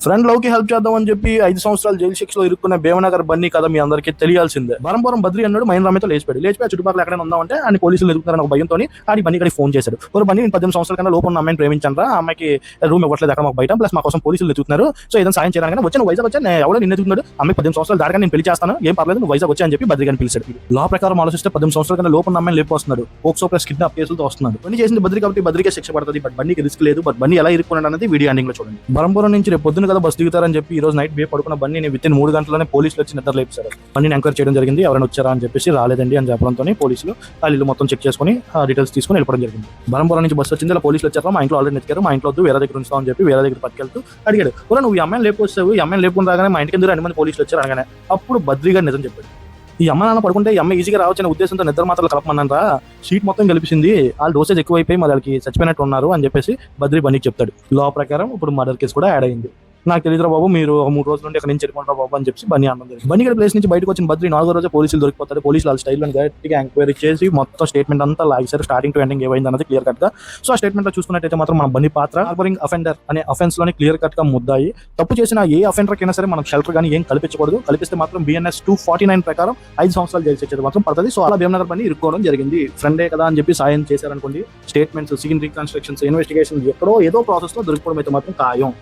Friend love కి help చేద్దాం అని చెప్పి 5 సంవత్సరాలు జైలు శిక్షలో ఇరుక్కున్న భీమనగర్ బన్నీ కథ మీ అందరికీ తెలియాల్సిందే. బరంపురం బద్రి అన్నాడు మైన్ రామేతో లేచిపోయి చుట్టుపక్కల ఎక్కడైనా ఉందామంటే అని పోలీసులు ఎదుగుతారని ఒక భయంతో ఆడి బన్నీ కడికి ఫోన్ చేశాడు. ఒక బన్నీ నేను 18 సంవత్సరాల కన్నా లోపు ఉన్న అమ్మాయిని ప్రేమించాను, ఆ అమ్మాయికి రూమ్ ఇవ్వట్లేదు అక్కడ మాకు బయట, ప్లస్ మా కోసం పోలీసులు ఎదుగుతున్నారు, సో ఏదైనా సాయం చేయడానికి వచ్చాను వైజాగ్ వచ్చా, ఎవడో నిన్న ఎదుగుతున్నాడు, అమ్మాయి 18 సంవత్సరాలు దాకా నేను పెళ్లి చేస్తాను, ఏం పర్లేదు నువ్వు వైజాగ్ వచ్చా అని చెప్పి బద్రి గారిని పిలిచాడు. లా ప్రకారం ఆలోచిస్తే 18 సంవత్సరాల కన్నా లోపు ఉన్న అమ్మాయిని లేపుకొస్తున్నాడు, పోక్సో ప్లస్ కిడ్నాప్ కేసులతో వస్తున్నాడు. పని చేసింది బద్రి కాబట్టి బద్రికే శిక్ష పడుతుంది, బట్ బన్నీకి రిస్క్ లేదు. బట్ బన్నీ ఎలా ఇరుక్కున్నాడు అనేది వీడియో ఎండింగ్ లో చూడండి. బరంపురం నుంచి రేపు పొద్దున కదా బస్ దిగుతారని చెప్పి ఈ రోజు నైట్ పడుకున్న బన్నీని విత్ ఇన్ 3 గంటల్లోనే పోలీసులు వచ్చి నిద్ర లేపారు. బన్నీని ఎంక్వైరీ చేయడం జరిగింది, ఎవరైనా వచ్చారా అని చెప్పేసి రాలేదండి అని చెప్పడంతో పోలీసులు వాళ్ళ ఇల్లు మొత్తం చెక్ చేసుకుని డీటెయిల్స్ తీసుకుని వెళ్ళడం జరిగింది. బరంపురం నుంచి బస్సు వచ్చింది, పోలీసులు వచ్చారు, మా ఇంట్లో ఆల్రెడీ ఎత్తుకారు, మా ఇంట్లో వద్దు వేరే దగ్గర ఉంచుతామని చెప్పి వేరే దగ్గర పట్టుకెళ్తూ అడిగాడు, నువ్వు ఈ అమ్మాయిని లేపుకొస్తావు, ఈ అమ్మాయిని లేపుకుని రాగానే మా ఇంటికి ఎందుకు 2 మంది పోలీసులు వచ్చారు అనగానే అప్పుడు బద్రి గారు నిజం చెప్పాడు. ఈ అమ్మ నాన్న పడుకుంటే ఈ అమ్మ ఈజీగా రావచ్చనే ఉద్దేశంతో నిద్ర మాత్రం కలపమన్నారా, సీట్ మొత్తం కలిపించింది, వాళ్ళు డోసేజ్ ఎక్కువైపోయి మరి వాళ్ళకి చచ్చిపోయినట్టు ఉన్నారు అని చెప్పేసి బద్రి బన్నీకి చెప్తాడు. లా ప్రకారం ఇప్పుడు మర్డర్ కేసు కూడా యాడ్ అయింది. నాకు తెలియదురా బాబు, మీరు 3 రోజుల నుండి అక్కడ నుంచి వెళ్ళిపోతారా బాబు అని చెప్పి బన్నీ అన్నది. బన్నీ గడి ప్లేస్ నుంచి బయటకు వచ్చిన బద్రి 4వ రోజు పోలీసులు దొరికిపోతారు. పోలీసులు వాళ్ళ స్టైల్లో గట్టిగా ఎంక్వైరీ చేసి మొత్తం స్టేట్మెంట్ అంతా లాగేశారు, స్టార్టింగ్ టు ఎండింగ్ ఏమైంది అన్నది క్లియర్ కట్ గా. సో ఆ స్టేట్మెంట్ లో చూసుకున్నట్టయితే మాత్రం మన బన్నీ పాత్ర హార్బరింగ్ అఫెండర్ అనే అఫెన్స్ లోని క్లియర్ కట్ గా ముద్దాయి. తప్పు చేసిన ఏ అఫెండర్ కైనా సరే మనం షెల్టర్ కానీ ఏం కల్పించకూడదు, కల్పిస్తే మాత్రం BNS 249 ప్రకారం 5 సంవత్సరాలు జైలు శిక్ష మాత్రం పడుతుంది. సో అలా భీమనగర్ బన్నీ ఇరుక్కోవడం జరిగింది. ఫ్రెండే కదా అని చెప్పి సాయం చేశారనుకోండి, స్టేట్మెంట్స్, సీన్ రీకన్స్ట్రక్షన్స్, ఇన్వెస్టిగేషన్ ఎక్కడో ఏదో ప్రాసెస్ లో దొరికిపోవడం అయితే మాత్రం ఖాయం.